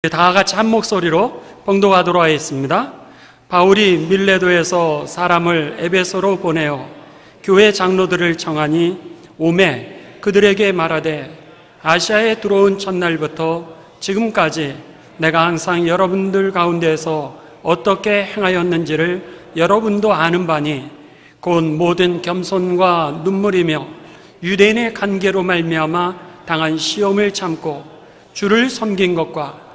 다 같이 한 목소리로 봉독하도록 하겠습니다. 바울이 밀레도에서 사람을 에베소로 보내어 교회 장로들을 청하니 오매 그들에게 말하되 아시아에 들어온 첫날부터 지금까지 내가 항상 여러분들 가운데서 어떻게 행하였는지를 여러분도 아는 바니 곧 모든 겸손과 눈물이며 유대인의 관계로 말미암아 당한 시험을 참고 주를 섬긴 것과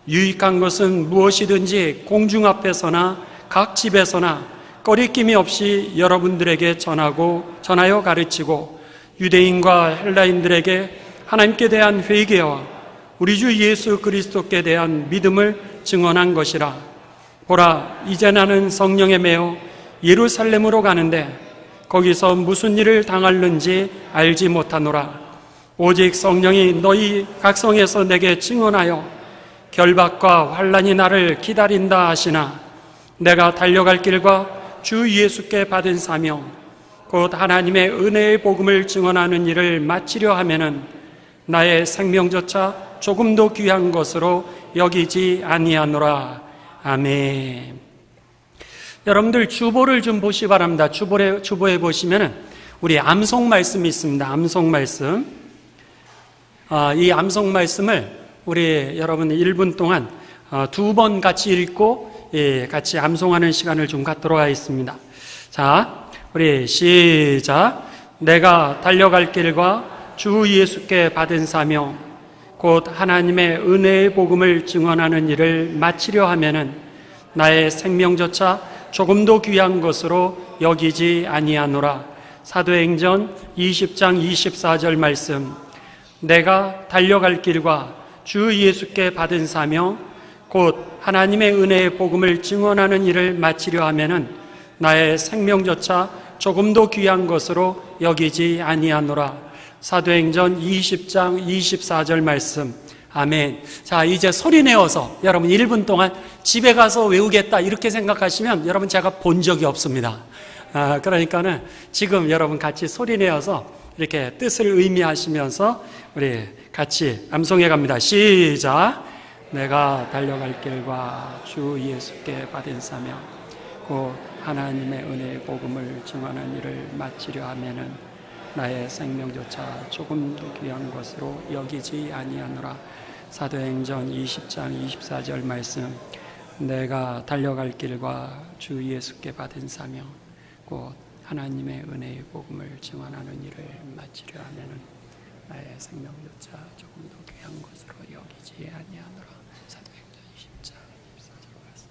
유익한 것은 무엇이든지 공중 앞에서나 각 집에서나 꺼리낌이 없이 여러분들에게 전하여 가르치고 유대인과 헬라인들에게 하나님께 대한 회개와 우리 주 예수 그리스도께 대한 믿음을 증언한 것이라. 보라, 이제 나는 성령에 매어 예루살렘으로 가는데 거기서 무슨 일을 당할는지 알지 못하노라. 오직 성령이 너희 각성에서 내게 증언하여 결박과 환난이 나를 기다린다 하시나 내가 달려갈 길과 주 예수께 받은 사명 곧 하나님의 은혜의 복음을 증언하는 일을 마치려 하면은 나의 생명조차 조금도 귀한 것으로 여기지 아니하노라. 아멘. 여러분들 주보를 좀 보시기 바랍니다. 주보에 보시면은 우리 암송 말씀이 있습니다. 암송 말씀. 이 암송 말씀을 우리 여러분 1분 동안 두 번 같이 읽고 같이 암송하는 시간을 좀 갖도록 하겠습니다. 자, 우리 시작. 내가 달려갈 길과 주 예수께 받은 사명 곧 하나님의 은혜의 복음을 증언하는 일을 마치려 하면은 나의 생명조차 조금도 귀한 것으로 여기지 아니하노라. 사도행전 20장 24절 말씀. 내가 달려갈 길과 주 예수께 받은 사명 곧 하나님의 은혜의 복음을 증언하는 일을 마치려 하면은 나의 생명조차 조금도 귀한 것으로 여기지 아니하노라. 사도행전 20장 24절 말씀. 아멘. 자, 이제 소리 내어서 여러분 1분 동안 집에 가서 외우겠다 이렇게 생각하시면 여러분 제가 본 적이 없습니다. 그러니까는 지금 여러분 같이 소리 내어서 이렇게 뜻을 의미하시면서 우리 같이 암송해 갑니다. 시작. 내가 달려갈 길과 주 예수께 받은 사명 곧 하나님의 은혜의 복음을 증언하는 일을 마치려 하면은 나의 생명조차 조금도 귀한 것으로 여기지 아니하노라. 사도행전 20장 24절 말씀. 내가 달려갈 길과 주 예수께 받은 사명 곧 하나님의 은혜의 복음을 증언하는 일을 마치려 하면은 나의 생명조차 조금도 귀한 것으로 여기지 아니하노라. 사도행전 20장 24절 말씀.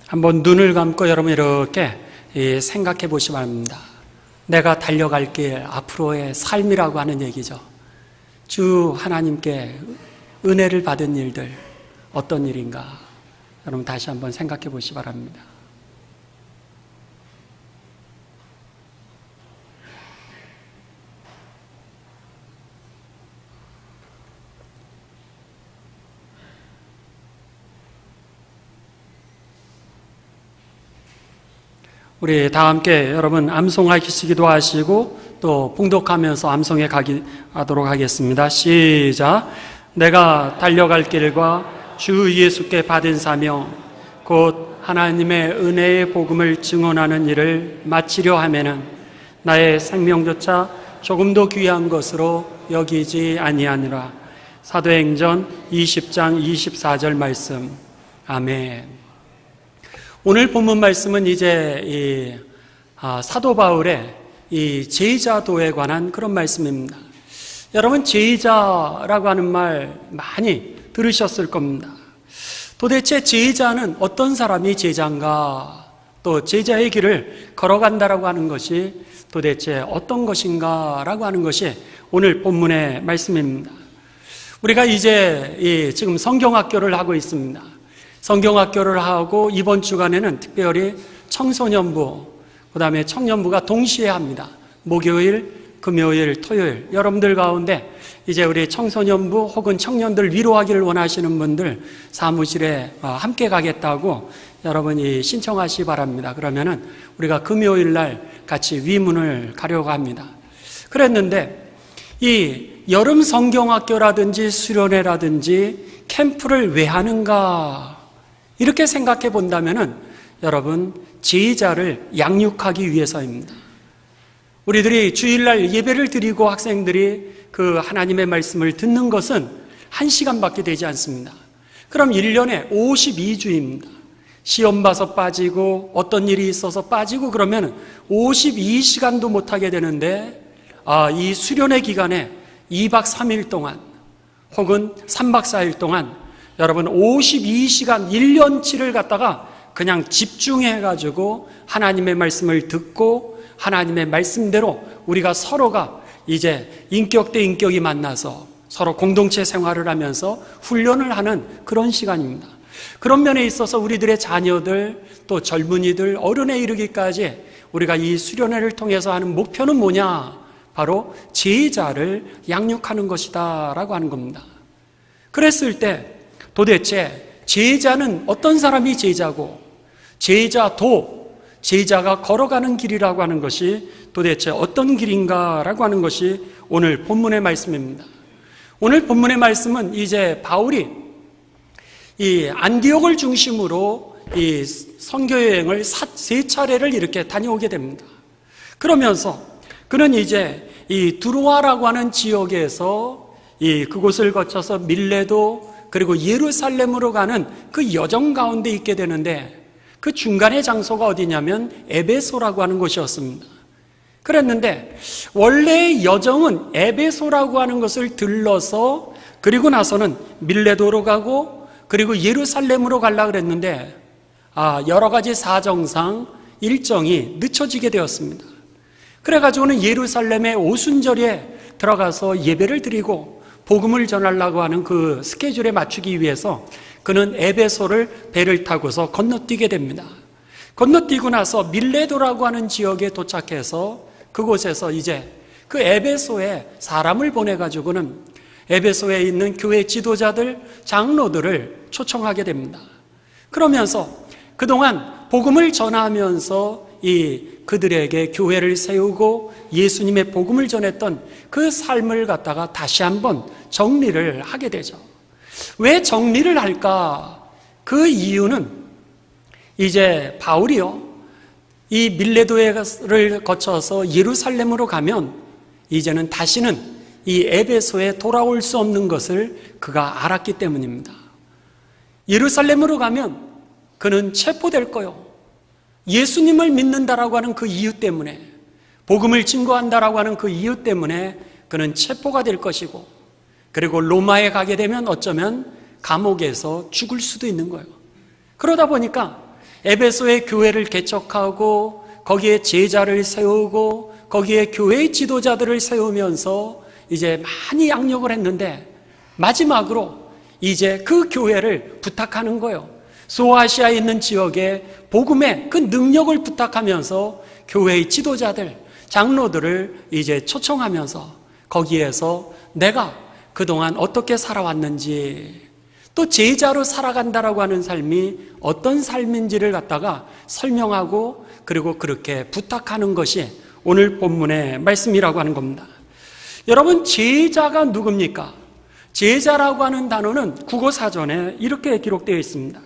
한번 눈을 감고 여러분 이렇게 생각해 보시기 바랍니다. 내가 달려갈 길, 앞으로의 삶이라고 하는 얘기죠. 주 하나님께 은혜를 받은 일들 어떤 일인가 여러분 다시 한번 생각해 보시기 바랍니다. 우리 다 함께 여러분 암송하시기도 하시고 또 봉독하면서 암송해 가도록 하겠습니다. 시작. 내가 달려갈 길과 주 예수께 받은 사명 곧 하나님의 은혜의 복음을 증언하는 일을 마치려 하면은 나의 생명조차 조금도 귀한 것으로 여기지 아니하니라. 사도행전 20장 24절 말씀. 아멘. 오늘 본문 말씀은 이제 사도 바울의 이 제자도에 관한 그런 말씀입니다. 여러분, 제자라고 하는 말 많이 들으셨을 겁니다. 도대체 제자는 어떤 사람이 제자인가, 또 제자의 길을 걸어간다라고 하는 것이 도대체 어떤 것인가라고 하는 것이 오늘 본문의 말씀입니다. 우리가 이제 지금 성경학교를 하고 있습니다. 성경학교를 하고 이번 주간에는 특별히 청소년부, 그 다음에 청년부가 동시에 합니다. 목요일, 금요일, 토요일. 여러분들 가운데 이제 우리 청소년부 혹은 청년들 위로하기를 원하시는 분들 사무실에 함께 가겠다고 여러분이 신청하시기 바랍니다. 그러면은 우리가 금요일 날 같이 위문을 가려고 합니다. 그랬는데 이 여름 성경학교라든지 수련회라든지 캠프를 왜 하는가 이렇게 생각해 본다면은 여러분, 제자를 양육하기 위해서입니다. 우리들이 주일날 예배를 드리고 학생들이 그 하나님의 말씀을 듣는 것은 1시간밖에 되지 않습니다. 그럼 1년에 52주입니다. 시험 봐서 빠지고 어떤 일이 있어서 빠지고 그러면 52시간도 못하게 되는데 이 수련회 기간에 2박 3일 동안 혹은 3박 4일 동안 여러분 52시간 1년치를 갖다가 그냥 집중해가지고 하나님의 말씀을 듣고 하나님의 말씀대로 우리가 서로가 이제 인격 대 인격이 만나서 서로 공동체 생활을 하면서 훈련을 하는 그런 시간입니다. 그런 면에 있어서 우리들의 자녀들 또 젊은이들 어른에 이르기까지 우리가 이 수련회를 통해서 하는 목표는 뭐냐? 바로 제자를 양육하는 것이다 라고 하는 겁니다. 그랬을 때 도대체 제자는 어떤 사람이 제자고 제자가 걸어가는 길이라고 하는 것이 도대체 어떤 길인가라고 하는 것이 오늘 본문의 말씀입니다. 오늘 본문의 말씀은 이제 바울이 이 안디옥을 중심으로 이 선교여행을 3차례를 이렇게 다녀오게 됩니다. 그러면서 그는 이제 이 두로아라고 하는 지역에서 그곳을 거쳐서 밀레도 그리고 예루살렘으로 가는 그 여정 가운데 있게 되는데 그 중간의 장소가 어디냐면 에베소라고 하는 곳이었습니다. 그랬는데 원래의 여정은 에베소라고 하는 것을 들러서 그리고 나서는 밀레도로 가고 그리고 예루살렘으로 가려고 그랬는데 여러 가지 사정상 일정이 늦춰지게 되었습니다. 그래가지고는 예루살렘의 오순절에 들어가서 예배를 드리고 복음을 전하려고 하는 그 스케줄에 맞추기 위해서 그는 에베소를 배를 타고서 건너뛰게 됩니다. 건너뛰고 나서 밀레도라고 하는 지역에 도착해서 그곳에서 이제 그 에베소에 사람을 보내가지고는 에베소에 있는 교회 지도자들, 장로들을 초청하게 됩니다. 그러면서 그동안 복음을 전하면서 그들에게 교회를 세우고 예수님의 복음을 전했던 그 삶을 갖다가 다시 한번 정리를 하게 되죠. 왜 정리를 할까? 그 이유는 이제 바울이요, 이 밀레도를 거쳐서 예루살렘으로 가면 이제는 다시는 이 에베소에 돌아올 수 없는 것을 그가 알았기 때문입니다. 예루살렘으로 가면 그는 체포될 거요. 예수님을 믿는다라고 하는 그 이유 때문에, 복음을 증거한다라고 하는 그 이유 때문에 그는 체포가 될 것이고, 그리고 로마에 가게 되면 어쩌면 감옥에서 죽을 수도 있는 거예요. 그러다 보니까 에베소의 교회를 개척하고 거기에 제자를 세우고 거기에 교회의 지도자들을 세우면서 이제 많이 양육을 했는데 마지막으로 이제 그 교회를 부탁하는 거예요. 소아시아에 있는 지역에 복음의 그 능력을 부탁하면서 교회의 지도자들, 장로들을 이제 초청하면서 거기에서 내가 그동안 어떻게 살아왔는지, 또 제자로 살아간다라고 하는 삶이 어떤 삶인지를 갖다가 설명하고 그리고 그렇게 부탁하는 것이 오늘 본문의 말씀이라고 하는 겁니다. 여러분, 제자가 누굽니까? 제자라고 하는 단어는 국어사전에 이렇게 기록되어 있습니다.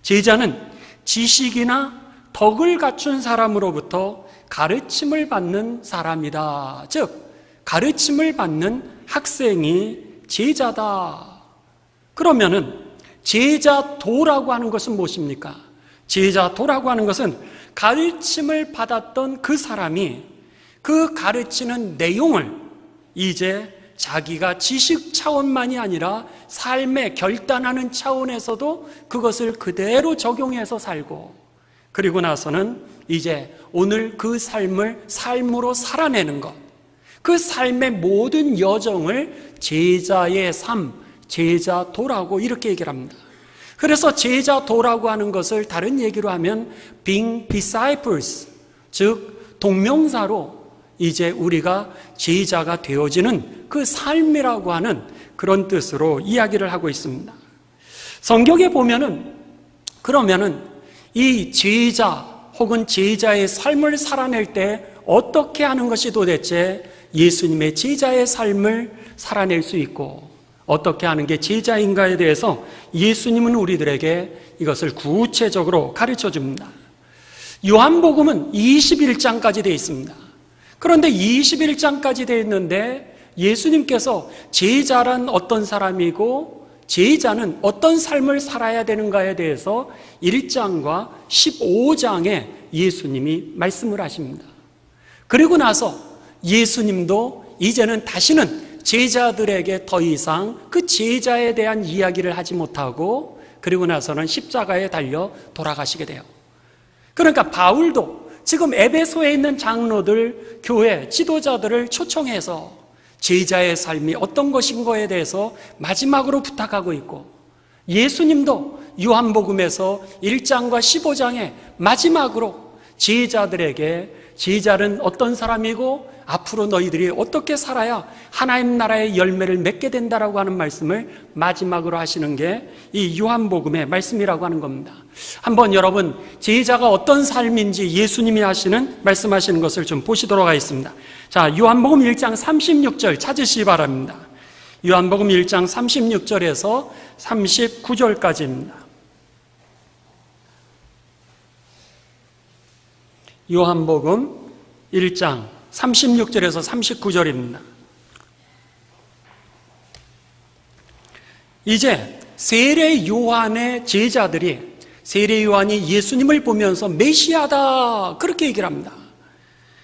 제자는 지식이나 덕을 갖춘 사람으로부터 가르침을 받는 사람이다. 즉, 가르침을 받는 학생이 제자다. 그러면은 제자도라고 하는 것은 무엇입니까? 제자도라고 하는 것은 가르침을 받았던 그 사람이 그 가르치는 내용을 이제 자기가 지식 차원만이 아니라 삶에 결단하는 차원에서도 그것을 그대로 적용해서 살고, 그리고 나서는 이제 오늘 그 삶을 삶으로 살아내는 것, 그 삶의 모든 여정을 제자의 삶, 제자도라고 이렇게 얘기를 합니다. 그래서 제자도라고 하는 것을 다른 얘기로 하면 being disciples, 즉 동명사로 이제 우리가 제자가 되어지는 그 삶이라고 하는 그런 뜻으로 이야기를 하고 있습니다. 성경에 보면은 그러면은 이 제자 혹은 제자의 삶을 살아낼 때 어떻게 하는 것이 도대체 예수님의 제자의 삶을 살아낼 수 있고 어떻게 하는 게 제자인가에 대해서 예수님은 우리들에게 이것을 구체적으로 가르쳐 줍니다. 요한복음은 21장까지 되어 있습니다. 그런데 21장까지 되어 있는데 예수님께서 제자란 어떤 사람이고 제자는 어떤 삶을 살아야 되는가에 대해서 1장과 15장에 예수님이 말씀을 하십니다. 그리고 나서 예수님도 이제는 다시는 제자들에게 더 이상 그 제자에 대한 이야기를 하지 못하고 그리고 나서는 십자가에 달려 돌아가시게 돼요. 그러니까 바울도 지금 에베소에 있는 장로들, 교회, 지도자들을 초청해서 제자의 삶이 어떤 것인 거에 대해서 마지막으로 부탁하고 있고, 예수님도 요한복음에서 1장과 15장에 마지막으로 제자들에게 제자는 어떤 사람이고 앞으로 너희들이 어떻게 살아야 하나님 나라의 열매를 맺게 된다라고 하는 말씀을 마지막으로 하시는 게 이 요한복음의 말씀이라고 하는 겁니다. 한번 여러분 제자가 어떤 삶인지 예수님이 말씀하시는 것을 좀 보시도록 하겠습니다. 자, 요한복음 1장 36절 찾으시기 바랍니다. 요한복음 1장 36절에서 39절까지입니다. 요한복음 1장 36절에서 39절입니다. 이제 세례 요한의 제자들이, 세례 요한이 예수님을 보면서 메시아다 그렇게 얘기를 합니다.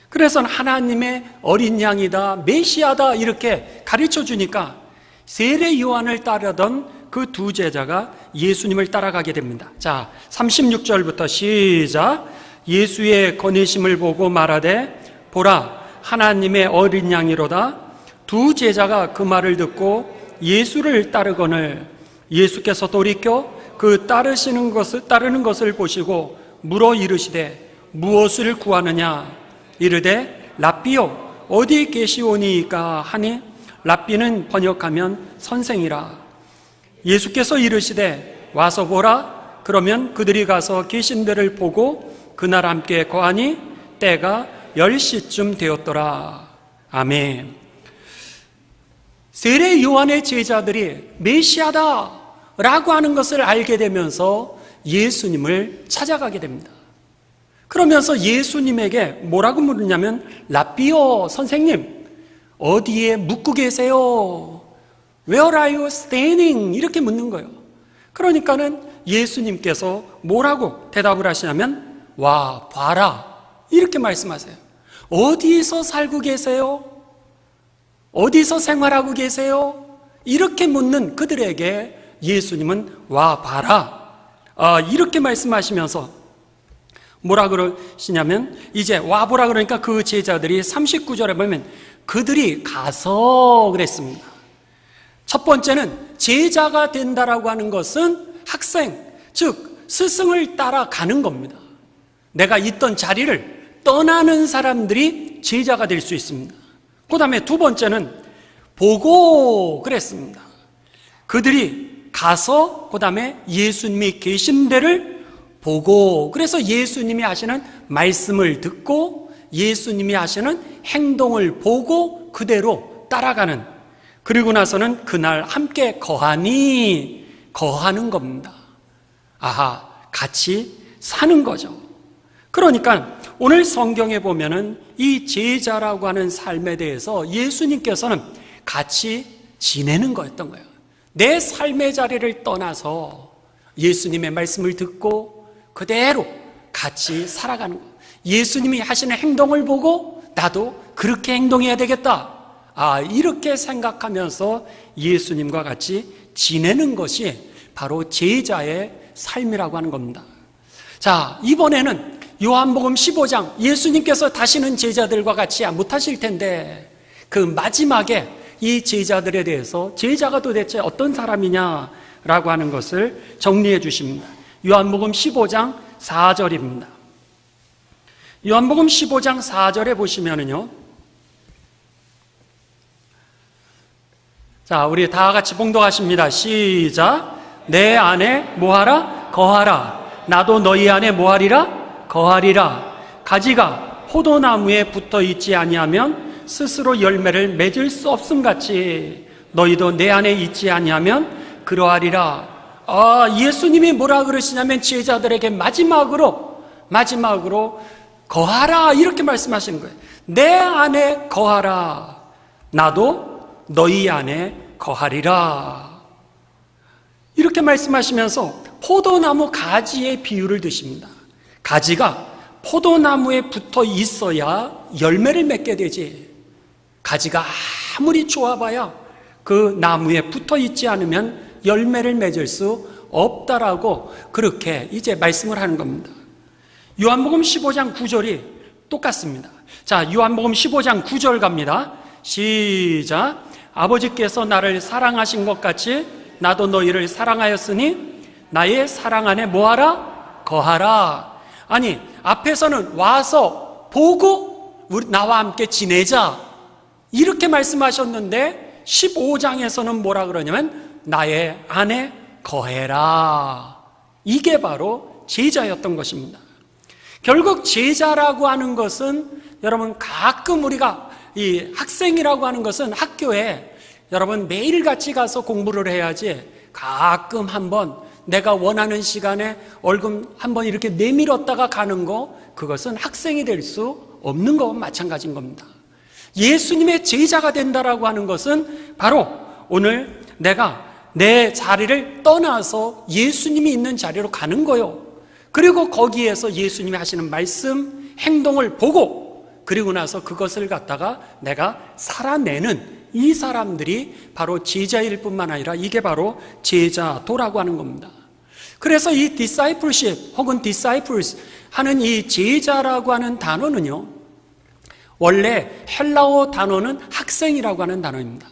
그래서 하나님의 어린 양이다, 메시아다 이렇게 가르쳐 주니까 세례 요한을 따르던 그 두 제자가 예수님을 따라가게 됩니다. 자, 36절부터 시작. 예수의 거니심을 보고 말하되 보라 하나님의 어린 양이로다. 두 제자가 그 말을 듣고 예수를 따르거늘 예수께서 돌이켜 그 따르는 것을 보시고 물어 이르시되 무엇을 구하느냐 이르되 랍비요 어디 계시오니이까 하니 랍비는 번역하면 선생이라. 예수께서 이르시되 와서 보라. 그러면 그들이 가서 계신 데를 보고 그날 함께 거하니 때가 10시쯤 되었더라. 아멘. 세례 요한의 제자들이 메시아다 라고 하는 것을 알게 되면서 예수님을 찾아가게 됩니다. 그러면서 예수님에게 뭐라고 물으냐면 랍비요 선생님 어디에 묵고 계세요? Where are you standing? 이렇게 묻는 거예요. 그러니까는 예수님께서 뭐라고 대답을 하시냐면 와 봐라 이렇게 말씀하세요. 어디서 살고 계세요? 어디서 생활하고 계세요? 이렇게 묻는 그들에게 예수님은 와 봐라 이렇게 말씀하시면서 뭐라 그러시냐면 이제 와 보라 그러니까 그 제자들이 39절에 보면 그들이 가서 그랬습니다. 첫 번째는 제자가 된다라고 하는 것은 학생, 즉 스승을 따라가는 겁니다. 내가 있던 자리를 떠나는 사람들이 제자가 될 수 있습니다. 그 다음에 두 번째는 보고 그랬습니다. 그들이 가서 그 다음에 예수님이 계신 데를 보고, 그래서 예수님이 하시는 말씀을 듣고 예수님이 하시는 행동을 보고 그대로 따라가는 그리고 나서는 그날 함께 거하니, 거하는 겁니다. 아하, 같이 사는 거죠. 그러니까 오늘 성경에 보면은 이 제자라고 하는 삶에 대해서 예수님께서는 같이 지내는 거였던 거예요. 내 삶의 자리를 떠나서 예수님의 말씀을 듣고 그대로 같이 살아가는 거예요. 예수님이 하시는 행동을 보고 나도 그렇게 행동해야 되겠다. 이렇게 생각하면서 예수님과 같이 지내는 것이 바로 제자의 삶이라고 하는 겁니다. 자, 이번에는 요한복음 15장, 예수님께서 다시는 제자들과 같이 못하실 텐데 그 마지막에 이 제자들에 대해서 제자가 도대체 어떤 사람이냐라고 하는 것을 정리해 주십니다. 요한복음 15장 4절입니다. 요한복음 15장 4절에 보시면은요, 자, 우리 다 같이 봉독하십니다. 시작. 내 안에 뭐하라? 거하라. 나도 너희 안에 뭐하리라? 거하리라. 가지가 포도나무에 붙어 있지 아니하면 스스로 열매를 맺을 수 없음같이 너희도 내 안에 있지 아니하면 그러하리라. 예수님이 뭐라 그러시냐면 제자들에게 마지막으로 거하라 이렇게 말씀하시는 거예요. 내 안에 거하라. 나도 너희 안에 거하리라. 이렇게 말씀하시면서 포도나무 가지의 비유를 드십니다. 가지가 포도나무에 붙어 있어야 열매를 맺게 되지, 가지가 아무리 좋아봐야 그 나무에 붙어 있지 않으면 열매를 맺을 수 없다라고 그렇게 이제 말씀을 하는 겁니다. 요한복음 15장 9절이 똑같습니다. 자, 요한복음 15장 9절 갑니다. 시작. 아버지께서 나를 사랑하신 것 같이 나도 너희를 사랑하였으니 나의 사랑 안에 뭐하라? 거하라. 아니, 앞에서는 와서 보고 나와 함께 지내자 이렇게 말씀하셨는데 15장에서는 뭐라 그러냐면 나의 안에 거해라. 이게 바로 제자였던 것입니다. 결국 제자라고 하는 것은 여러분, 가끔 우리가 이 학생이라고 하는 것은 학교에 여러분 매일같이 가서 공부를 해야지 가끔 한번 내가 원하는 시간에 얼굴 한번 이렇게 내밀었다가 가는 거, 그것은 학생이 될 수 없는 것과 마찬가지인 겁니다. 예수님의 제자가 된다라고 하는 것은 바로 오늘 내가 내 자리를 떠나서 예수님이 있는 자리로 가는 거요. 그리고 거기에서 예수님이 하시는 말씀, 행동을 보고 그리고 나서 그것을 갖다가 내가 살아내는 이 사람들이 바로 제자일 뿐만 아니라 이게 바로 제자도라고 하는 겁니다. 그래서 이 discipleship 혹은 disciples 하는 이 제자라고 하는 단어는요, 원래 헬라어 단어는 학생이라고 하는 단어입니다.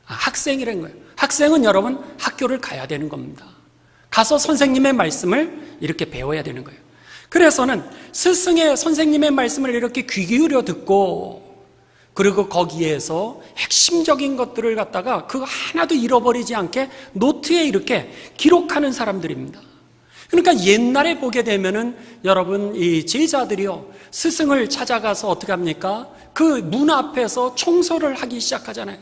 학생이라는 거예요. 학생은 여러분 학교를 가야 되는 겁니다. 가서 선생님의 말씀을 이렇게 배워야 되는 거예요. 그래서는 스승의 선생님의 말씀을 이렇게 귀 기울여 듣고 그리고 거기에서 핵심적인 것들을 갖다가 그거 하나도 잃어버리지 않게 노트에 이렇게 기록하는 사람들입니다. 그러니까 옛날에 보게 되면은 여러분 이 제자들이요, 스승을 찾아가서 어떻게 합니까? 그 문 앞에서 청소를 하기 시작하잖아요.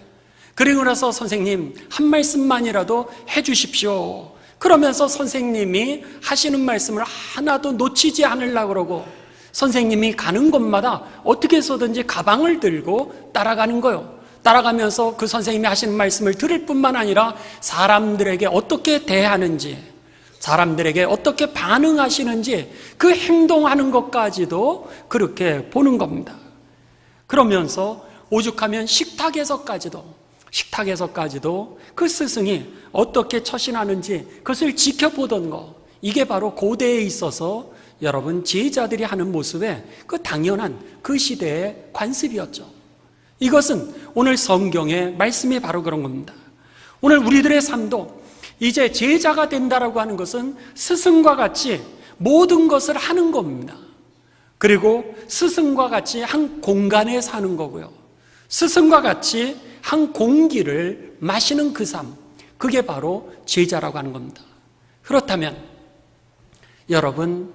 그리고 나서 선생님 한 말씀만이라도 해 주십시오. 그러면서 선생님이 하시는 말씀을 하나도 놓치지 않으려고 그러고 선생님이 가는 곳마다 어떻게 해서든지 가방을 들고 따라가는 거예요. 따라가면서 그 선생님이 하시는 말씀을 들을 뿐만 아니라 사람들에게 어떻게 대하는지, 사람들에게 어떻게 반응하시는지 그 행동하는 것까지도 그렇게 보는 겁니다. 그러면서 오죽하면 식탁에서까지도 그 스승이 어떻게 처신하는지 그것을 지켜보던 거, 이게 바로 고대에 있어서 여러분 제자들이 하는 모습의 그 당연한 그 시대의 관습이었죠. 이것은 오늘 성경의 말씀이 바로 그런 겁니다. 오늘 우리들의 삶도 이제 제자가 된다라고 하는 것은 스승과 같이 모든 것을 하는 겁니다. 그리고 스승과 같이 한 공간에 사는 거고요. 스승과 같이 한 공기를 마시는 그 삶, 그게 바로 제자라고 하는 겁니다. 그렇다면 여러분,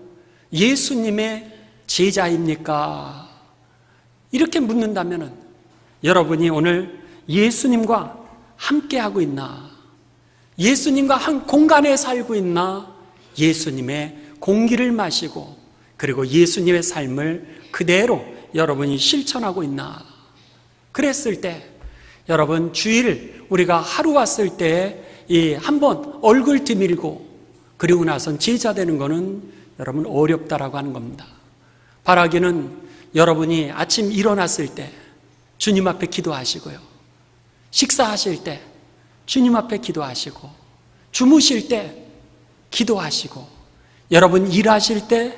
예수님의 제자입니까? 이렇게 묻는다면 여러분이 오늘 예수님과 함께하고 있나? 예수님과 한 공간에 살고 있나? 예수님의 공기를 마시고 그리고 예수님의 삶을 그대로 여러분이 실천하고 있나? 그랬을 때 여러분, 주일 우리가 하루 왔을 때 이 한번 얼굴 디밀고 그리고 나선 제자 되는 거는 여러분 어렵다라고 하는 겁니다. 바라기는 여러분이 아침 일어났을 때 주님 앞에 기도하시고요, 식사하실 때 주님 앞에 기도하시고, 주무실 때 기도하시고, 여러분 일하실 때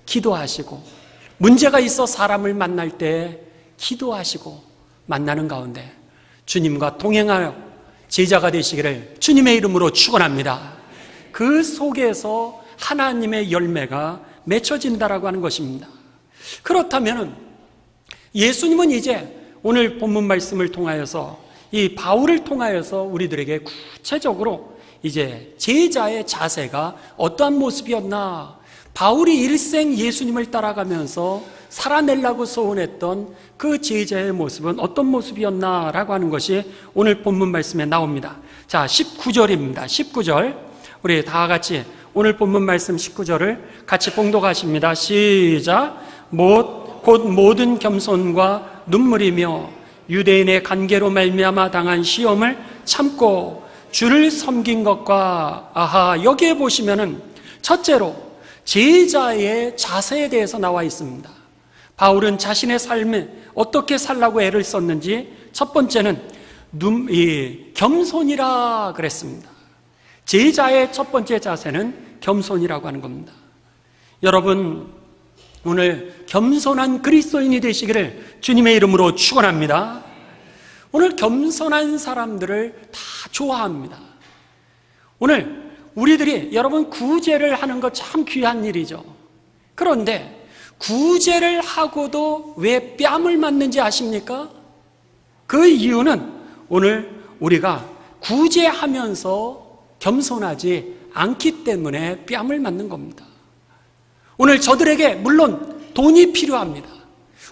기도하시고, 문제가 있어 사람을 만날 때 기도하시고 만나는 가운데 주님과 동행하여 제자가 되시기를 주님의 이름으로 축원합니다. 그 속에서 하나님의 열매가 맺혀진다라고 하는 것입니다. 그렇다면 예수님은 이제 오늘 본문 말씀을 통하여서 이 바울을 통하여서 우리들에게 구체적으로 이제 제자의 자세가 어떠한 모습이었나, 바울이 일생 예수님을 따라가면서 살아내려고 소원했던 그 제자의 모습은 어떤 모습이었나라고 하는 것이 오늘 본문 말씀에 나옵니다. 자, 19절입니다. 19절 우리 다 같이 오늘 본문 말씀 19절을 같이 봉독하십니다. 시작. 곧 모든 겸손과 눈물이며 유대인의 관계로 말미암아 당한 시험을 참고 주를 섬긴 것과, 여기에 보시면은 첫째로 제자의 자세에 대해서 나와 있습니다. 바울은 자신의 삶에 어떻게 살라고 애를 썼는지 첫 번째는 겸손이라 그랬습니다. 제자의 첫 번째 자세는 겸손이라고 하는 겁니다. 여러분, 오늘 겸손한 그리스도인이 되시기를 주님의 이름으로 축원합니다. 오늘 겸손한 사람들을 다 좋아합니다. 오늘 우리들이 여러분 구제를 하는 거 참 귀한 일이죠. 그런데 구제를 하고도 왜 뺨을 맞는지 아십니까? 그 이유는 오늘 우리가 구제하면서 겸손하지 않기 때문에 뺨을 맞는 겁니다. 오늘 저들에게 물론 돈이 필요합니다.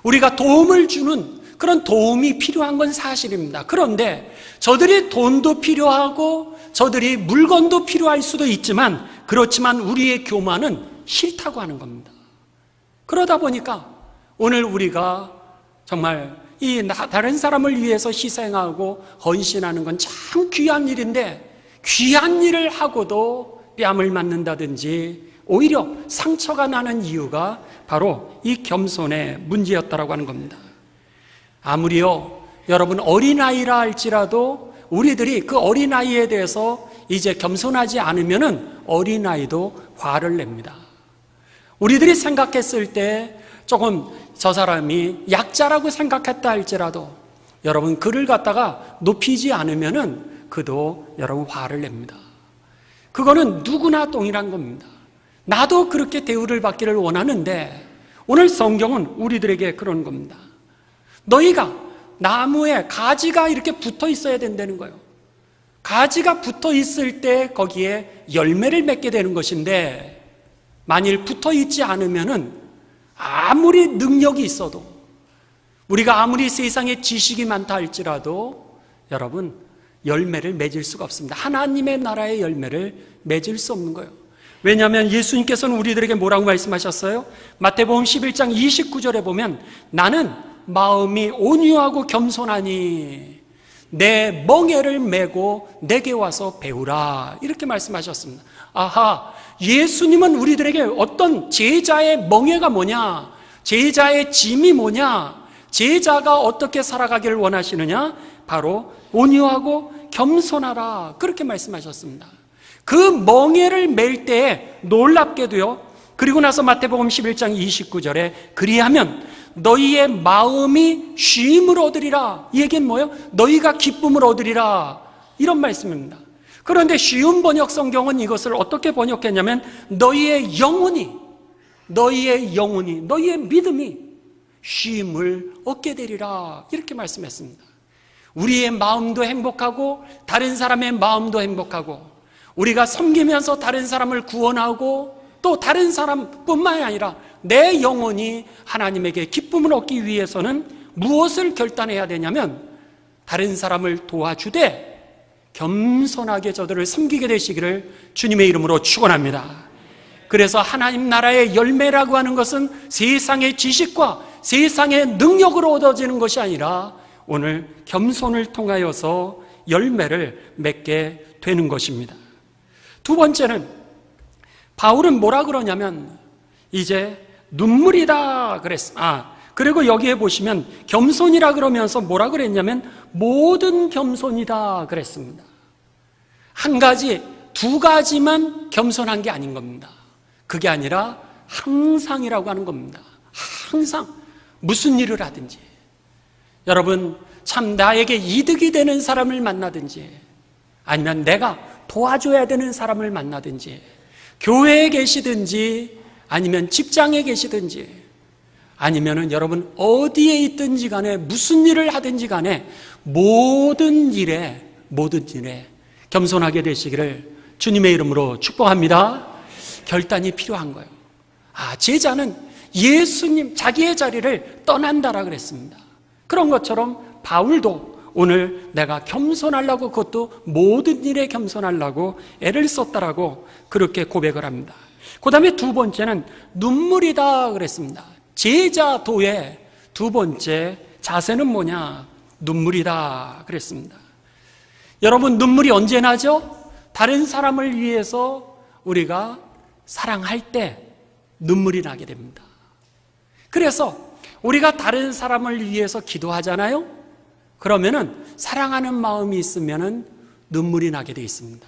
우리가 도움을 주는 그런 도움이 필요한 건 사실입니다. 그런데 저들이 돈도 필요하고 저들이 물건도 필요할 수도 있지만, 그렇지만 우리의 교만은 싫다고 하는 겁니다. 그러다 보니까 오늘 우리가 정말 이 다른 사람을 위해서 희생하고 헌신하는 건 참 귀한 일인데, 귀한 일을 하고도 뺨을 맞는다든지 오히려 상처가 나는 이유가 바로 이 겸손의 문제였다라고 하는 겁니다. 아무리요 여러분 어린아이라 할지라도 우리들이 그 어린아이에 대해서 이제 겸손하지 않으면은 어린아이도 화를 냅니다. 우리들이 생각했을 때 조금 저 사람이 약자라고 생각했다 할지라도 여러분 그를 갖다가 높이지 않으면은 그도 여러분 화를 냅니다. 그거는 누구나 동일한 겁니다. 나도 그렇게 대우를 받기를 원하는데 오늘 성경은 우리들에게 그런 겁니다. 너희가 나무에 가지가 이렇게 붙어 있어야 된다는 거예요. 가지가 붙어 있을 때 거기에 열매를 맺게 되는 것인데, 만일 붙어 있지 않으면은 아무리 능력이 있어도, 우리가 아무리 세상에 지식이 많다 할지라도 여러분 열매를 맺을 수가 없습니다. 하나님의 나라의 열매를 맺을 수 없는 거예요. 왜냐하면 예수님께서는 우리들에게 뭐라고 말씀하셨어요? 마태복음 11장 29절에 보면 나는 마음이 온유하고 겸손하니 내 멍에를 메고 내게 와서 배우라, 이렇게 말씀하셨습니다. 아하, 예수님은 우리들에게 어떤 제자의 멍에가 뭐냐, 제자의 짐이 뭐냐, 제자가 어떻게 살아가기를 원하시느냐, 바로 온유하고 겸손하라, 그렇게 말씀하셨습니다. 그 멍에를 맬 때에 놀랍게도요, 그리고 나서 마태복음 11장 29절에 그리하면 너희의 마음이 쉼을 얻으리라, 이 얘기는 뭐예요? 너희가 기쁨을 얻으리라, 이런 말씀입니다. 그런데 쉬운 번역 성경은 이것을 어떻게 번역했냐면 너희의 영혼이, 너희의 믿음이 쉼을 얻게 되리라, 이렇게 말씀했습니다. 우리의 마음도 행복하고 다른 사람의 마음도 행복하고, 우리가 섬기면서 다른 사람을 구원하고 또 다른 사람뿐만이 아니라 내 영혼이 하나님에게 기쁨을 얻기 위해서는 무엇을 결단해야 되냐면 다른 사람을 도와주되 겸손하게 저들을 섬기게 되시기를 주님의 이름으로 축원합니다. 그래서 하나님 나라의 열매라고 하는 것은 세상의 지식과 세상의 능력으로 얻어지는 것이 아니라 오늘 겸손을 통하여서 열매를 맺게 되는 것입니다. 두 번째는 바울은 뭐라 그러냐면 이제 눈물이다 그랬습니다. 그리고 여기에 보시면 겸손이라 그러면서 뭐라 그랬냐면 모든 겸손이다 그랬습니다. 한 가지, 두 가지만 겸손한 게 아닌 겁니다. 그게 아니라 항상이라고 하는 겁니다. 항상 무슨 일을 하든지, 여러분 참 나에게 이득이 되는 사람을 만나든지, 아니면 내가 도와줘야 되는 사람을 만나든지, 교회에 계시든지 아니면 직장에 계시든지, 아니면은 여러분 어디에 있든지 간에 무슨 일을 하든지 간에 모든 일에 겸손하게 되시기를 주님의 이름으로 축복합니다. 결단이 필요한 거예요. 제자는 예수님 자기의 자리를 떠난다라 그랬습니다. 그런 것처럼 바울도 오늘 내가 겸손하려고, 그것도 모든 일에 겸손하려고 애를 썼다라고 그렇게 고백을 합니다. 그 다음에 두 번째는 눈물이다 그랬습니다. 제자도의 두 번째 자세는 뭐냐? 눈물이다 그랬습니다. 여러분, 눈물이 언제 나죠? 다른 사람을 위해서 우리가 사랑할 때 눈물이 나게 됩니다. 그래서 우리가 다른 사람을 위해서 기도하잖아요? 그러면은 사랑하는 마음이 있으면은 눈물이 나게 돼 있습니다.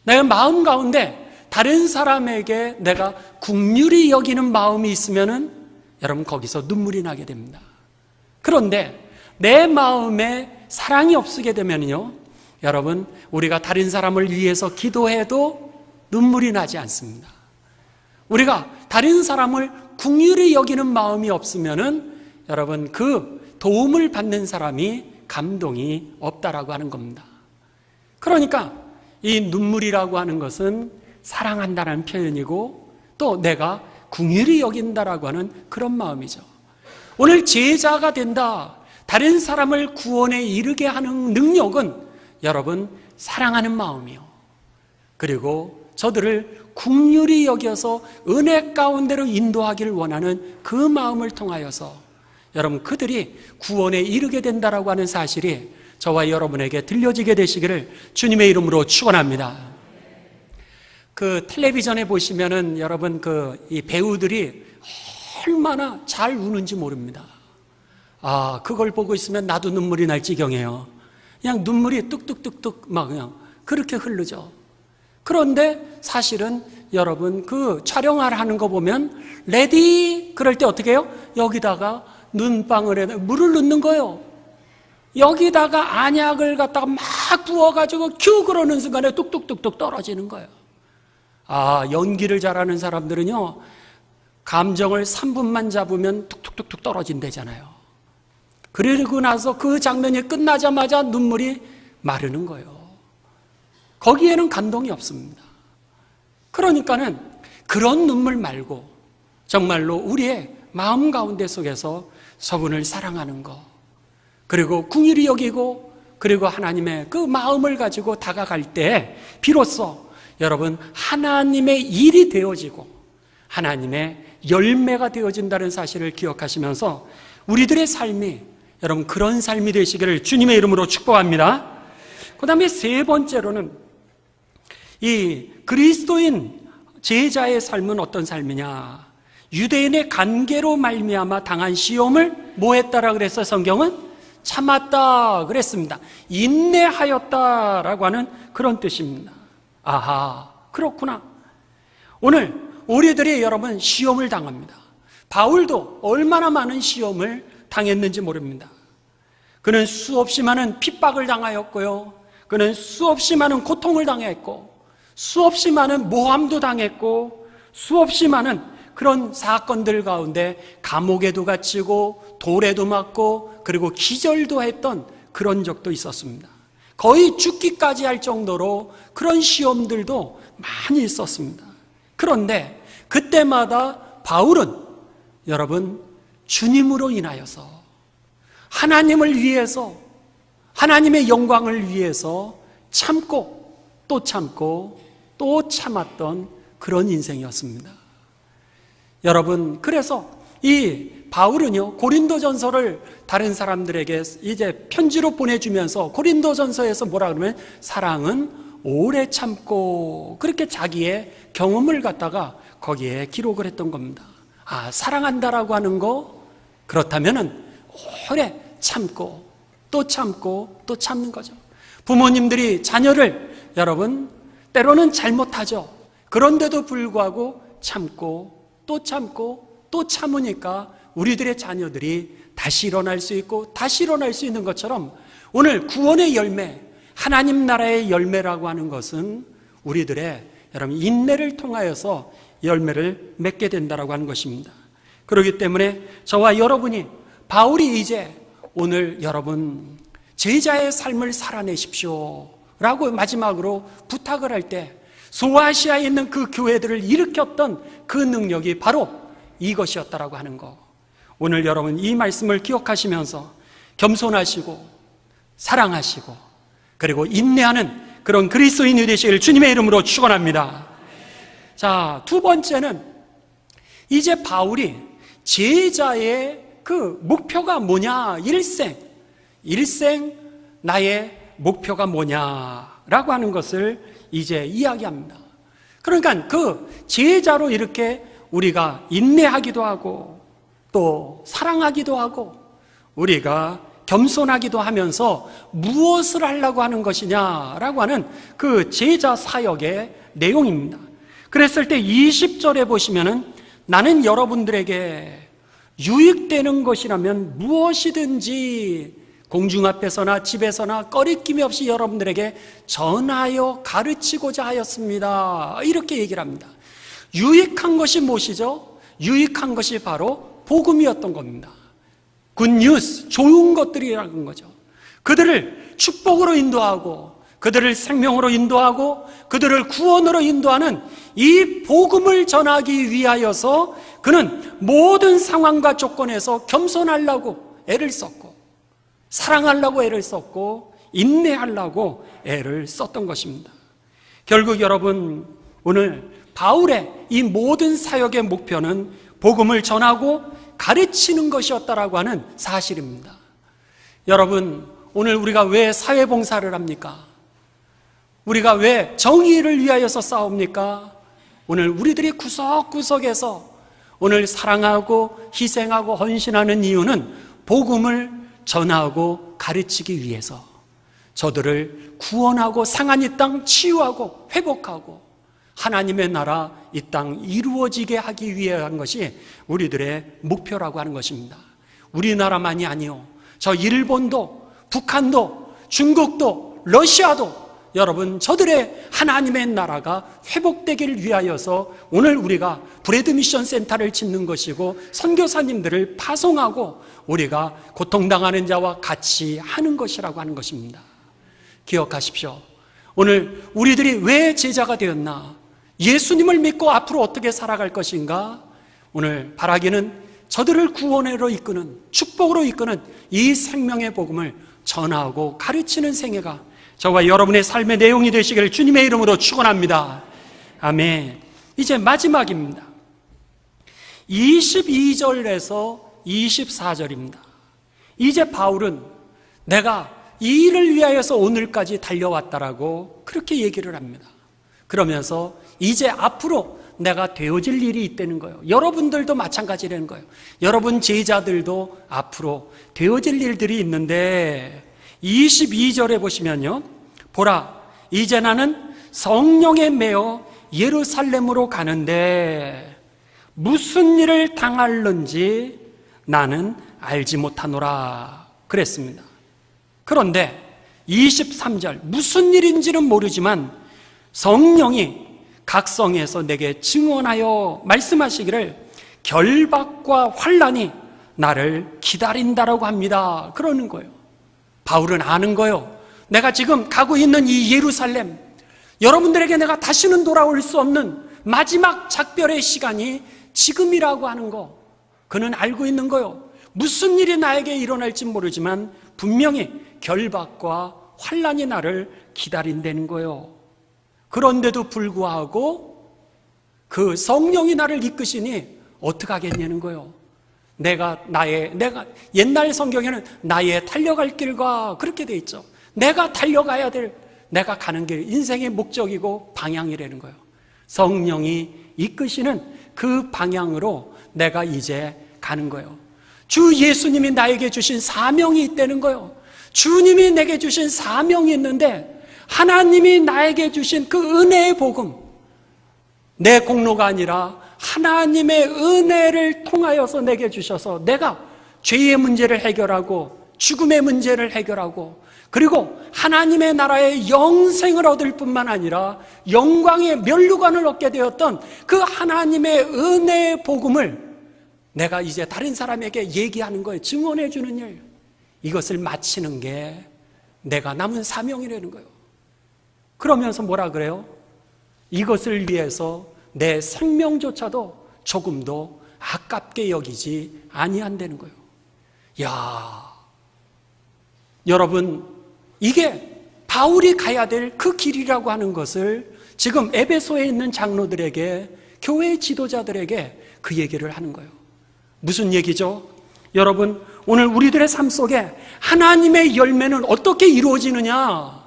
내 마음 가운데 다른 사람에게 내가 긍휼히 여기는 마음이 있으면은 여러분 거기서 눈물이 나게 됩니다. 그런데 내 마음에 사랑이 없게 되면요, 여러분 우리가 다른 사람을 위해서 기도해도 눈물이 나지 않습니다. 우리가 다른 사람을 긍휼히 여기는 마음이 없으면은 여러분 그 도움을 받는 사람이 감동이 없다라고 하는 겁니다. 그러니까 이 눈물이라고 하는 것은 사랑한다는 표현이고 또 내가 긍휼히 여긴다라고 하는 그런 마음이죠. 오늘 제자가 된다, 다른 사람을 구원에 이르게 하는 능력은 여러분 사랑하는 마음이요, 그리고 저들을 긍휼히 여겨서 은혜 가운데로 인도하기를 원하는 그 마음을 통하여서 여러분 그들이 구원에 이르게 된다라고 하는 사실이 저와 여러분에게 들려지게 되시기를 주님의 이름으로 축원합니다. 그 텔레비전에 보시면은 여러분 이 배우들이 얼마나 잘 우는지 모릅니다. 그걸 보고 있으면 나도 눈물이 날 지경이에요. 그냥 눈물이 뚝뚝뚝뚝 막 그냥 그렇게 흐르죠. 그런데 사실은 여러분 그 촬영을 하는 거 보면 레디 그럴 때 어떻게 해요? 여기다가 눈방울에 물을 넣는 거예요. 여기다가 안약을 갖다가 막 부어가지고 큐 그러는 순간에 뚝뚝뚝뚝 떨어지는 거예요. 연기를 잘하는 사람들은요, 감정을 3분만 잡으면 툭툭툭툭 떨어진대잖아요. 그리고 나서 그 장면이 끝나자마자 눈물이 마르는 거예요. 거기에는 감동이 없습니다. 그러니까는 그런 눈물 말고 정말로 우리의 마음 가운데 속에서 저분을 사랑하는 거, 그리고 긍휼히 여기고, 그리고 하나님의 그 마음을 가지고 다가갈 때 비로소 여러분 하나님의 일이 되어지고 하나님의 열매가 되어진다는 사실을 기억하시면서 우리들의 삶이 여러분 그런 삶이 되시기를 주님의 이름으로 축복합니다. 그 다음에 세 번째로는 이 그리스도인 제자의 삶은 어떤 삶이냐? 유대인의 관계로 말미암아 당한 시험을 뭐 했다라 그랬어요? 성경은 참았다 그랬습니다. 인내하였다라고 하는 그런 뜻입니다. 그렇구나. 오늘 우리들이 여러분 시험을 당합니다. 바울도 얼마나 많은 시험을 당했는지 모릅니다. 그는 수없이 많은 핍박을 당하였고요, 그는 수없이 많은 고통을 당했고, 수없이 많은 모함도 당했고, 수없이 많은 그런 사건들 가운데 감옥에도 갇히고 돌에도 맞고 그리고 기절도 했던 그런 적도 있었습니다. 거의 죽기까지 할 정도로 그런 시험들도 많이 있었습니다. 그런데 그때마다 바울은 여러분 주님으로 인하여서, 하나님을 위해서 하나님의 영광을 위해서 참고 또 참고 또 참았던 그런 인생이었습니다. 여러분, 그래서 이 바울은요, 고린도전서를 다른 사람들에게 이제 편지로 보내주면서 고린도전서에서 뭐라 그러면 사랑은 오래 참고, 그렇게 자기의 경험을 갖다가 거기에 기록을 했던 겁니다. 아, 사랑한다라고 하는 거, 그렇다면은 오래 참고 또 참고 또 참는 거죠. 부모님들이 자녀를, 여러분, 때로는 잘못하죠. 그런데도 불구하고 참고 또 참고 또 참으니까 우리들의 자녀들이 다시 일어날 수 있고 다시 일어날 수 있는 것처럼, 오늘 구원의 열매, 하나님 나라의 열매라고 하는 것은 우리들의, 여러분, 인내를 통하여서 열매를 맺게 된다라고 하는 것입니다. 그렇기 때문에 저와 여러분이, 바울이 이제 오늘 여러분 제자의 삶을 살아내십시오 라고 마지막으로 부탁을 할 때, 소아시아에 있는 그 교회들을 일으켰던 그 능력이 바로 이것이었다라고 하는 거, 오늘 여러분 이 말씀을 기억하시면서 겸손하시고 사랑하시고 그리고 인내하는 그런 그리스도인이 되시길 주님의 이름으로 축원합니다. 자, 두 번째는 이제 바울이 제자의 그 목표가 뭐냐, 일생 나의 목표가 뭐냐라고 하는 것을 이제 이야기합니다. 그러니까 그 제자로 이렇게 우리가 인내하기도 하고 또 사랑하기도 하고 우리가 겸손하기도 하면서 무엇을 하려고 하는 것이냐라고 하는 그 제자 사역의 내용입니다. 그랬을 때 20절에 보시면은, 나는 여러분들에게 유익되는 것이라면 무엇이든지 공중 앞에서나 집에서나 꺼리낌이 없이 여러분들에게 전하여 가르치고자 하였습니다. 이렇게 얘기를 합니다. 유익한 것이 무엇이죠? 유익한 것이 바로 복음이었던 겁니다. 굿뉴스, 좋은 것들이라는 거죠. 그들을 축복으로 인도하고 그들을 생명으로 인도하고 그들을 구원으로 인도하는 이 복음을 전하기 위하여서 그는 모든 상황과 조건에서 겸손하려고 애를 썼고 사랑하려고 애를 썼고 인내하려고 애를 썼던 것입니다. 결국 여러분, 오늘 바울의 이 모든 사역의 목표는 복음을 전하고 가르치는 것이었다라고 하는 사실입니다. 여러분, 오늘 우리가 왜 사회봉사를 합니까? 우리가 왜 정의를 위하여서 싸웁니까? 오늘 우리들이 구석구석에서 오늘 사랑하고 희생하고 헌신하는 이유는 복음을 전하고 가르치기 위해서, 저들을 구원하고 상한 이 땅 치유하고 회복하고 하나님의 나라 이 땅 이루어지게 하기 위한 것이 우리들의 목표라고 하는 것입니다. 우리나라만이 아니요, 저 일본도 북한도 중국도 러시아도 여러분, 저들의 하나님의 나라가 회복되기를 위하여서 오늘 우리가 브레드 미션 센터를 짓는 것이고 선교사님들을 파송하고 우리가 고통당하는 자와 같이 하는 것이라고 하는 것입니다. 기억하십시오. 오늘 우리들이 왜 제자가 되었나? 예수님을 믿고 앞으로 어떻게 살아갈 것인가? 오늘 바라기는 저들을 구원으로 이끄는, 축복으로 이끄는 이 생명의 복음을 전하고 가르치는 생애가 저와 여러분의 삶의 내용이 되시기를 주님의 이름으로 축원합니다. 아멘. 이제 마지막입니다. 22절에서 24절입니다. 이제 바울은 내가 이 일을 위하여서 오늘까지 달려왔다라고 그렇게 얘기를 합니다. 그러면서 이제 앞으로 내가 되어질 일이 있다는 거예요. 여러분들도 마찬가지라는 거예요. 여러분 제자들도 앞으로 되어질 일들이 있는데 22절에 보시면요, 보라, 이제 나는 성령에 매어 예루살렘으로 가는데 무슨 일을 당할는지 나는 알지 못하노라 그랬습니다. 그런데 23절, 무슨 일인지는 모르지만 성령이 각성에서 내게 증언하여 말씀하시기를 결박과 환난이 나를 기다린다라고 합니다. 그러는 거예요. 바울은 아는 거예요. 내가 지금 가고 있는 이 예루살렘, 여러분들에게 내가 다시는 돌아올 수 없는 마지막 작별의 시간이 지금이라고 하는 거, 그는 알고 있는 거예요. 무슨 일이 나에게 일어날지 모르지만 분명히 결박과 환난이 나를 기다린다는 거예요. 그런데도 불구하고 그 성령이 나를 이끄시니 어떻게 하겠냐는 거예요. 내가 옛날 성경에는 나의 달려갈 길과 그렇게 돼 있죠. 내가 달려가야 될, 내가 가는 길, 인생의 목적이고 방향이라는 거예요. 성령이 이끄시는 그 방향으로 내가 이제 가는 거예요. 주 예수님이 나에게 주신 사명이 있다는 거예요. 주님이 내게 주신 사명이 있는데 하나님이 나에게 주신 그 은혜의 복음, 내 공로가 아니라 하나님의 은혜를 통하여서 내게 주셔서 내가 죄의 문제를 해결하고 죽음의 문제를 해결하고 그리고 하나님의 나라의 영생을 얻을 뿐만 아니라 영광의 면류관을 얻게 되었던 그 하나님의 은혜의 복음을 내가 이제 다른 사람에게 얘기하는 거예요. 증언해 주는 일. 이것을 마치는 게 내가 남은 사명이라는 거예요. 그러면서 뭐라 그래요? 이것을 위해서 내 생명조차도 조금도 아깝게 여기지 아니한다는 거예요. 야, 여러분, 이게 바울이 가야 될 그 길이라고 하는 것을 지금 에베소에 있는 장로들에게, 교회 지도자들에게 그 얘기를 하는 거예요. 무슨 얘기죠? 여러분, 오늘 우리들의 삶 속에 하나님의 열매는 어떻게 이루어지느냐?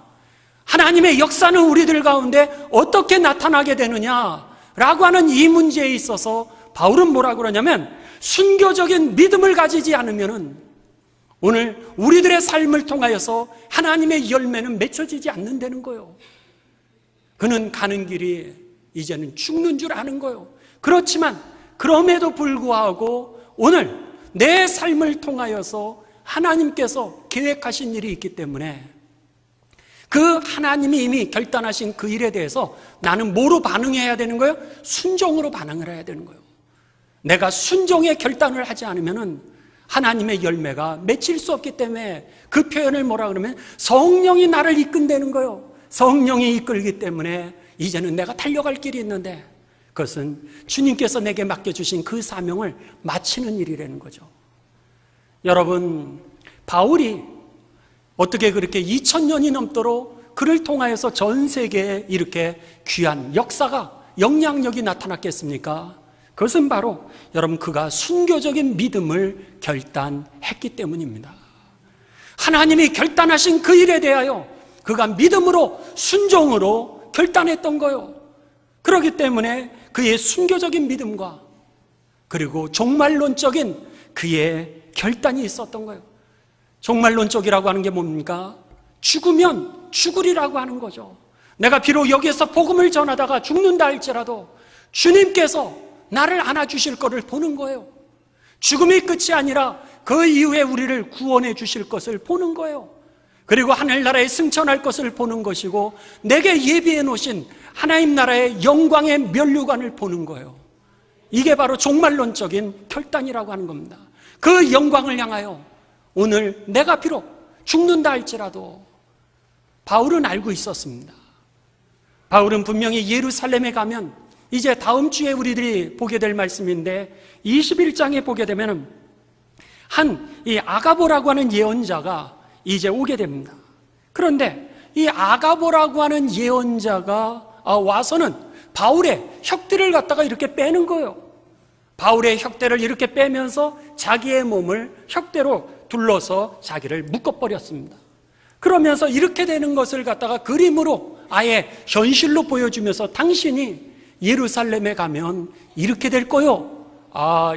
하나님의 역사는 우리들 가운데 어떻게 나타나게 되느냐? 라고 하는 이 문제에 있어서 바울은 뭐라고 그러냐면 순교적인 믿음을 가지지 않으면은 오늘 우리들의 삶을 통하여서 하나님의 열매는 맺혀지지 않는다는 거예요. 그는 가는 길이 이제는 죽는 줄 아는 거예요. 그렇지만 그럼에도 불구하고 오늘 내 삶을 통하여서 하나님께서 계획하신 일이 있기 때문에 그 하나님이 이미 결단하신 그 일에 대해서 나는 뭐로 반응해야 되는 거예요? 순종으로 반응을 해야 되는 거예요. 내가 순종의 결단을 하지 않으면 하나님의 열매가 맺힐 수 없기 때문에 그 표현을 뭐라 그러면 성령이 나를 이끈다는 거예요. 성령이 이끌기 때문에 이제는 내가 달려갈 길이 있는데 그것은 주님께서 내게 맡겨주신 그 사명을 마치는 일이라는 거죠. 여러분, 바울이 어떻게 그렇게 2000년이 넘도록 그를 통하여서 전 세계에 이렇게 귀한 역사가, 영향력이 나타났겠습니까? 그것은 바로 여러분 그가 순교적인 믿음을 결단했기 때문입니다. 하나님이 결단하신 그 일에 대하여 그가 믿음으로 순종으로 결단했던 거예요. 그렇기 때문에 그의 순교적인 믿음과 그리고 종말론적인 그의 결단이 있었던 거예요. 종말론적이라고 하는 게 뭡니까? 죽으면 죽으리라고 하는 거죠. 내가 비록 여기에서 복음을 전하다가 죽는다 할지라도 주님께서 나를 안아주실 것을 보는 거예요. 죽음이 끝이 아니라 그 이후에 우리를 구원해 주실 것을 보는 거예요. 그리고 하늘나라에 승천할 것을 보는 것이고 내게 예비해 놓으신 하나님 나라의 영광의 면류관을 보는 거예요. 이게 바로 종말론적인 결단이라고 하는 겁니다. 그 영광을 향하여 오늘 내가 비록 죽는다 할지라도 바울은 알고 있었습니다. 바울은 분명히 예루살렘에 가면 이제 다음 주에 우리들이 보게 될 말씀인데 21장에 보게 되면 이 아가보라고 하는 예언자가 이제 오게 됩니다. 그런데 이 아가보라고 하는 예언자가 와서는 바울의 혁대를 갖다가 이렇게 빼는 거예요. 바울의 혁대를 이렇게 빼면서 자기의 몸을 혁대로 둘러서 자기를 묶어버렸습니다. 그러면서 이렇게 되는 것을 갖다가 그림으로 아예 현실로 보여주면서 당신이 예루살렘에 가면 이렇게 될 거요.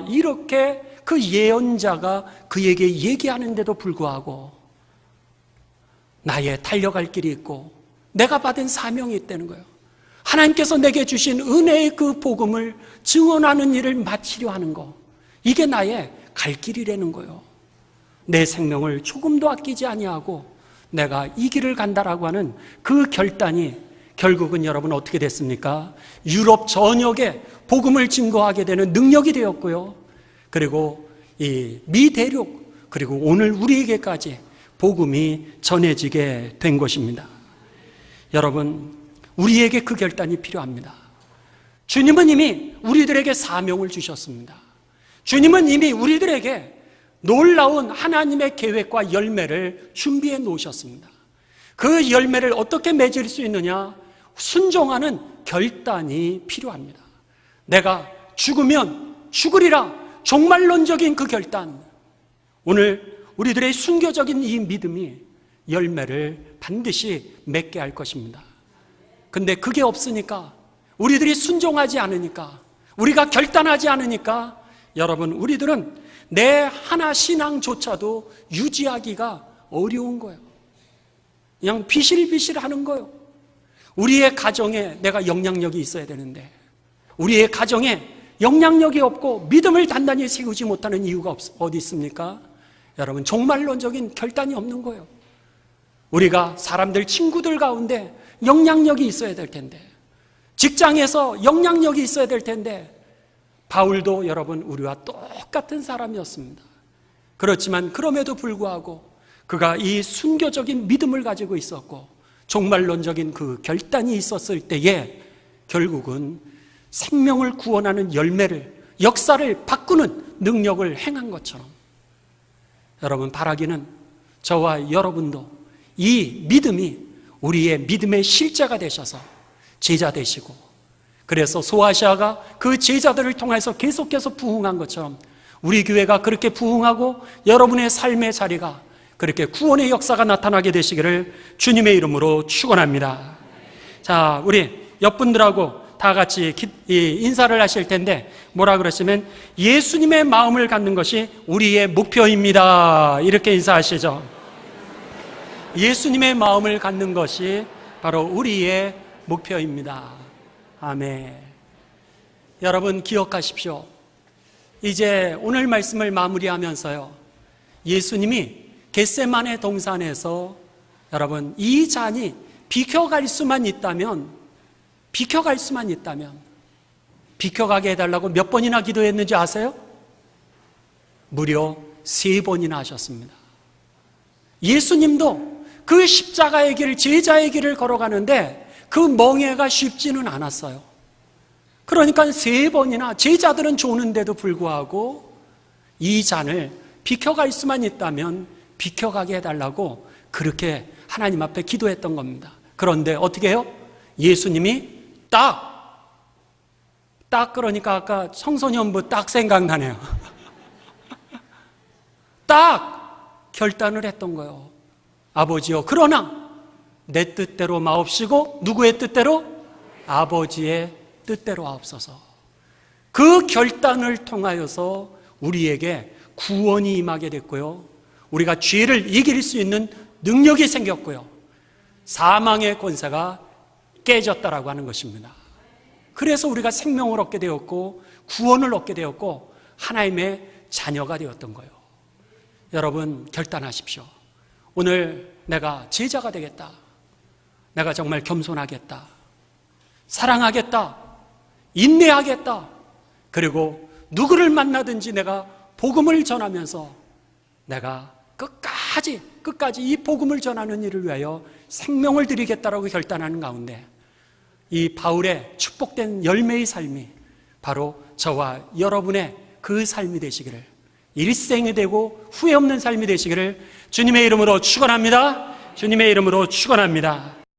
이렇게 그 예언자가 그에게 얘기하는데도 불구하고 나의 달려갈 길이 있고 내가 받은 사명이 있다는 거예요. 하나님께서 내게 주신 은혜의 그 복음을 증언하는 일을 마치려 하는 거, 이게 나의 갈 길이라는 거예요. 내 생명을 조금도 아끼지 아니하고 내가 이 길을 간다라고 하는 그 결단이 결국은 여러분 어떻게 됐습니까? 유럽 전역에 복음을 증거하게 되는 능력이 되었고요. 그리고 이 미대륙, 그리고 오늘 우리에게까지 복음이 전해지게 된 것입니다. 여러분, 우리에게 그 결단이 필요합니다. 주님은 이미 우리들에게 사명을 주셨습니다. 주님은 이미 우리들에게 놀라운 하나님의 계획과 열매를 준비해 놓으셨습니다. 그 열매를 어떻게 맺을 수 있느냐? 순종하는 결단이 필요합니다. 내가 죽으면 죽으리라, 종말론적인 그 결단. 오늘 우리들의 순교적인 이 믿음이 열매를 반드시 맺게 할 것입니다. 근데 그게 없으니까, 우리들이 순종하지 않으니까, 우리가 결단하지 않으니까, 여러분, 우리들은 내 하나 신앙조차도 유지하기가 어려운 거예요. 그냥 비실비실 하는 거예요. 우리의 가정에 내가 영향력이 있어야 되는데, 우리의 가정에 영향력이 없고 믿음을 단단히 세우지 못하는 이유가 어디 있습니까? 여러분, 종말론적인 결단이 없는 거예요. 우리가 사람들, 친구들 가운데 영향력이 있어야 될 텐데, 직장에서 영향력이 있어야 될 텐데, 바울도 여러분 우리와 똑같은 사람이었습니다. 그렇지만 그럼에도 불구하고 그가 이 순교적인 믿음을 가지고 있었고 종말론적인 그 결단이 있었을 때에 결국은 생명을 구원하는 열매를, 역사를 바꾸는 능력을 행한 것처럼, 여러분, 바라기는 저와 여러분도 이 믿음이 우리의 믿음의 실제가 되셔서 제자 되시고, 그래서 소아시아가 그 제자들을 통해서 계속해서 부흥한 것처럼 우리 교회가 그렇게 부흥하고 여러분의 삶의 자리가 그렇게 구원의 역사가 나타나게 되시기를 주님의 이름으로 축원합니다. 자, 우리 옆분들하고 다 같이 인사를 하실 텐데 뭐라 그러시면 예수님의 마음을 갖는 것이 우리의 목표입니다. 이렇게 인사하시죠. 예수님의 마음을 갖는 것이 바로 우리의 목표입니다. 아멘. 여러분 기억하십시오. 이제 오늘 말씀을 마무리하면서요, 예수님이 겟세마네 동산에서 여러분 이 잔이 비켜갈 수만 있다면 비켜가게 해달라고 몇 번이나 기도했는지 아세요? 무려 3번이나 하셨습니다. 예수님도 그 십자가의 길, 제자의 길을 걸어가는데 그 멍해가 쉽지는 않았어요. 그러니까 3번이나 제자들은 조는데도 불구하고 이 잔을 비켜갈 수만 있다면 비켜가게 해달라고 그렇게 하나님 앞에 기도했던 겁니다. 그런데 어떻게 해요? 예수님이 딱 그러니까 아까 청소년부 딱 생각나네요. 딱 결단을 했던 거예요. 아버지요, 그러나 내 뜻대로 마옵시고 누구의 뜻대로? 아버지의 뜻대로 하옵소서. 그 결단을 통하여서 우리에게 구원이 임하게 됐고요, 우리가 죄를 이길 수 있는 능력이 생겼고요, 사망의 권세가 깨졌다라고 하는 것입니다. 그래서 우리가 생명을 얻게 되었고 구원을 얻게 되었고 하나님의 자녀가 되었던 거예요. 여러분 결단하십시오. 오늘 내가 제자가 되겠다, 내가 정말 겸손하겠다, 사랑하겠다, 인내하겠다, 그리고 누구를 만나든지 내가 복음을 전하면서 내가 끝까지 이 복음을 전하는 일을 위하여 생명을 드리겠다라고 결단하는 가운데 이 바울의 축복된 열매의 삶이 바로 저와 여러분의 그 삶이 되시기를, 일생이 되고 후회 없는 삶이 되시기를 주님의 이름으로 축원합니다. 주님의 이름으로 축원합니다.